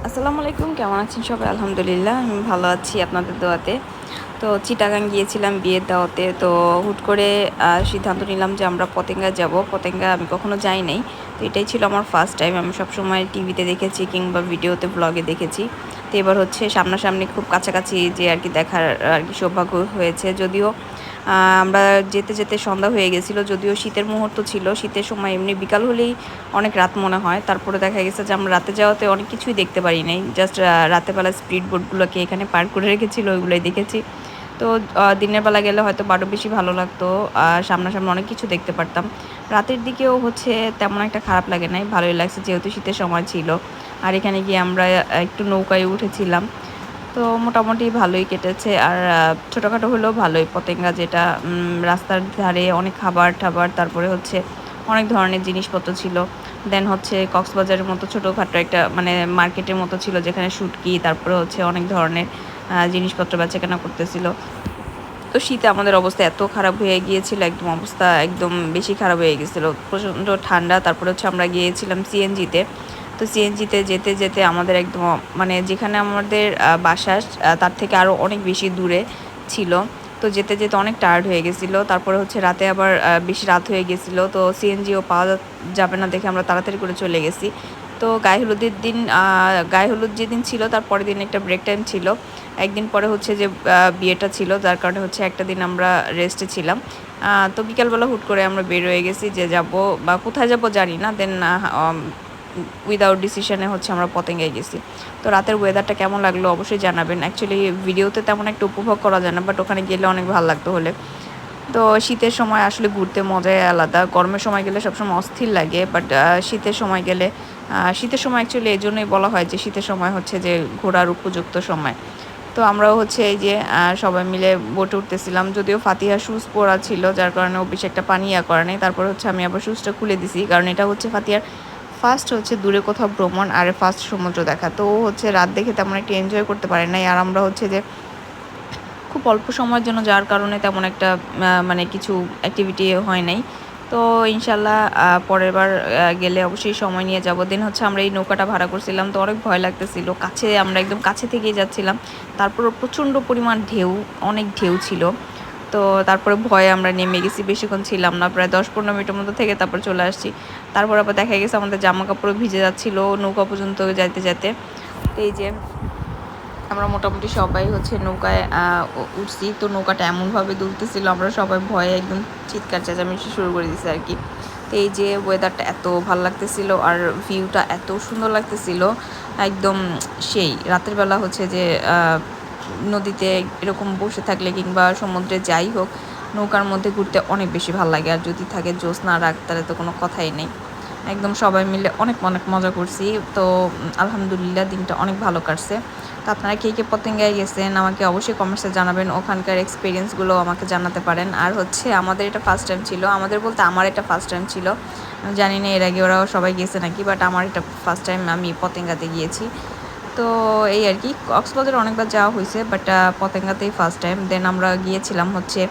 আসসালামু আলাইকুম, কেমন আছেন সবাই? আলহামদুলিল্লাহ আমি ভালো আছি আপনাদের দোয়াতে। তো চিটাগাং গিয়েছিলাম বিয়ের দাওয়াতে। তো হুট করে সিদ্ধান্ত নিলাম যে আমরা পতেঙ্গা যাব। পতেঙ্গা আমি কখনো যাই নাই। তো এটাই ছিল আমার ফার্স্ট টাইম। আমি সবসময় টিভিতে দেখেছি কিংবা ভিডিওতে ব্লগে দেখেছি। তো এবার হচ্ছে সামনাসামনি খুব কাছাকাছি যে আর কি দেখার আর কি সৌভাগ্য হয়েছে। যদিও আমরা যেতে যেতে সন্ধ্যা হয়ে গেছিলো, যদিও শীতের মুহূর্ত ছিল। শীতের সময় এমনি বিকাল হলেই অনেক রাত মনে হয়। তারপরে দেখা গেছে যে আমরা রাতে যাওয়াতে অনেক কিছুই দেখতে পারি নাই। জাস্ট রাতের বেলা স্পিড বোটগুলোকে এখানে পার্ক করে রেখেছিল, ওইগুলোই দেখেছি। তো দিনের বেলা গেলে হয়তো আরও বেশি ভালো লাগতো। সামনাসামনি অনেক কিছু দেখতে পারতাম। রাতের দিকেও হচ্ছে তেমন একটা খারাপ লাগে নাই, ভালোই লাগছে যেহেতু শীতের সময় ছিল। আর এখানে গিয়ে আমরা একটু নৌকায় উঠেছিলাম। তো মোটামুটি ভালোই কেটেছে। আর ছোটোখাটো হলেও ভালোই। পতেঙ্গা যেটা রাস্তার ধারে অনেক খাবার-টাবার, তারপরে হচ্ছে অনেক ধরনের জিনিসপত্র ছিল। দেন হচ্ছে কক্সবাজারের মতো ছোটোখাটো একটা মানে মার্কেটের মতো ছিল, যেখানে শুটকি, তারপরে হচ্ছে অনেক ধরনের জিনিসপত্র বেচাকেনা করতেছিল। তো শীতে আমাদের অবস্থা এত খারাপ হয়ে গিয়েছিল, একদম অবস্থা একদম বেশি খারাপ হয়ে গেছিলো। প্রচণ্ড ঠান্ডা। তারপরে হচ্ছে আমরা গিয়েছিলাম সিএনজিতে। তো সিএনজিতে যেতে যেতে আমাদের একদম মানে যেখানে আমাদের বাসা তার থেকে আরও অনেক বেশি দূরে ছিল। তো যেতে যেতে অনেক টায়ার্ড হয়ে গেছিলো। তারপরে হচ্ছে রাতে আবার বেশি রাত হয়ে গেছিলো। তো সিএনজিও পাওয়া যাবে না দেখে আমরা তাড়াতাড়ি করে চলে গেছি। তো গায়ে হলুদের দিন গায়ে হলুদ যেদিন ছিল তার পরের দিন একটা ব্রেক টাইম ছিল। একদিন পরে হচ্ছে যে বিয়েটা ছিল, যার কারণে হচ্ছে একটা দিন আমরা রেস্টে ছিলাম। তো বিকালবেলা হুট করে আমরা বের হয়ে গেছি যে যাব বা কোথায় যাব জানি না। দেন উইদাউট ডিসিশনে হচ্ছে আমরা পতেঙ্গায় গেছি। তো রাতের ওয়েদারটা কেমন লাগলো অবশ্যই জানাবেন। অ্যাকচুয়ালি ভিডিওতে তেমন একটা উপভোগ করা যায় না, বাট ওখানে গেলে অনেক ভালো লাগতো হলে। তো শীতের সময় আসলে ঘুরতে মজাই আলাদা। গরমের সময় গেলে সবসময় অস্থির লাগে, বাট শীতের সময় গেলে শীতের সময় অ্যাকচুয়ালি এজন্যই বলা হয় যে শীতের সময় হচ্ছে যে ঘোরার উপযুক্ত সময়। তো আমরাও হচ্ছে এই যে সবাই মিলে বোটে উঠতেছিলাম। যদিও ফাতিহা শুজ পরা ছিল, যার কারণে ও বেশি একটা পানি করে নাই। তারপর হচ্ছে আমি আবার শুজটা খুলে দিছি, কারণ এটা হচ্ছে ফাতিহার ফার্স্ট হচ্ছে দূরে কোথাও ভ্রমণ আর ফার্স্ট সমুদ্র দেখা। তো ও হচ্ছে রাত দেখে তেমন একটা এনজয় করতে পারে নাই। আর আমরা হচ্ছে যে খুব অল্প সময়ের জন্য যাওয়ার কারণে তেমন একটা মানে কিছু অ্যাক্টিভিটি হয় নাই। তো ইনশাল্লাহ পরের বার গেলে অবশ্যই সময় নিয়ে যাব। দেন হচ্ছে আমরা এই নৌকাটা ভাড়া করছিলাম, তো অনেক ভয় লাগতেছিল। কাছে আমরা একদম কাছে থেকেই যাচ্ছিলাম। তারপরও প্রচণ্ড পরিমাণ ঢেউ, অনেক ঢেউ ছিল। তো তারপরে ভয়ে আমরা নেমে গেছি, বেশিক্ষণ ছিলাম না, প্রায় ১০-১৫ মিনিটের মতো থেকে তারপর চলে আসছি। তারপর আবার দেখা গেছে আমাদের জামা কাপড়ও ভিজে যাচ্ছিলো নৌকা পর্যন্ত যাইতে যেতে। এই যে আমরা মোটামুটি সবাই হচ্ছে নৌকায় উঠছি। তো নৌকাটা এমনভাবে দুলতেছিল, আমরা সবাই ভয়ে একদম চিৎকার চেঁচামেচি শুরু করে দিছি আর কি। তো এই যে ওয়েদারটা এত ভালো লাগতেছিল আর ভিউটা এত সুন্দর লাগতেছিল, একদম সেই রাতের বেলা হচ্ছে যে নদীতে এরকম বসে থাকলে কিংবা সমুদ্রে যাই হোক, নৌকার মধ্যে ঘুরতে অনেক বেশি ভালো লাগে। আর যদি থাকে জ্যোৎস্না রাত, তাহলে তো কোনো কথাই নেই। একদম সবাই মিলে অনেক অনেক মজা করছি। তো আলহামদুলিল্লাহ দিনটা অনেক ভালো কাটছে। তো আপনারা কে কে পতেঙ্গায় গেছেন আমাকে অবশ্যই কমেন্টসে জানাবেন, ওখানকার এক্সপিরিয়েন্সগুলো আমাকে জানাতে পারেন। আর হচ্ছে আমাদের এটা ফার্স্ট টাইম ছিল, আমাদের বলতে আমার এটা ফার্স্ট টাইম ছিল। আমি জানি না এর আগে ওরাও সবাই গেছে নাকি, বাট আমার এটা ফার্স্ট টাইম আমি পতেঙ্গাতে গিয়েছি। তো এই আর কি, কক্সবাজারে অনেকবার যাওয়া হয়েছে, বাট পতেঙ্গাতেই ফার্স্ট টাইম। দেন আমরা গিয়েছিলাম হচ্ছে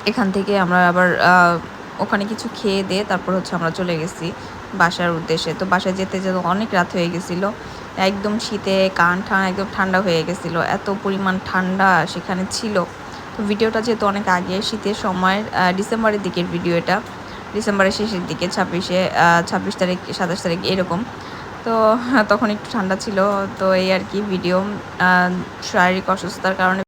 এখান থেকে আমরা আবার ওখানে কিছু খেয়ে দিয়ে তারপর হচ্ছে আমরা চলে গেছি বাসার উদ্দেশ্যে। তো বাসায় যেতে যেতে অনেক রাত হয়ে গেছিলো, একদম শীতে কান ঠান একদম ঠান্ডা হয়ে গেছিলো, এত পরিমাণ ঠান্ডা সেখানে ছিল। তো ভিডিওটা যেহেতু অনেক আগে, শীতের সময়ের ডিসেম্বরের দিকের ভিডিও এটা, ডিসেম্বরের শেষের দিকে 26 তারিখ 27 তারিখ এরকম। তো তখন একটু ঠান্ডা ছিল। তো এই আর কি ভিডিও, শারীরিক অসুস্থতার কারণে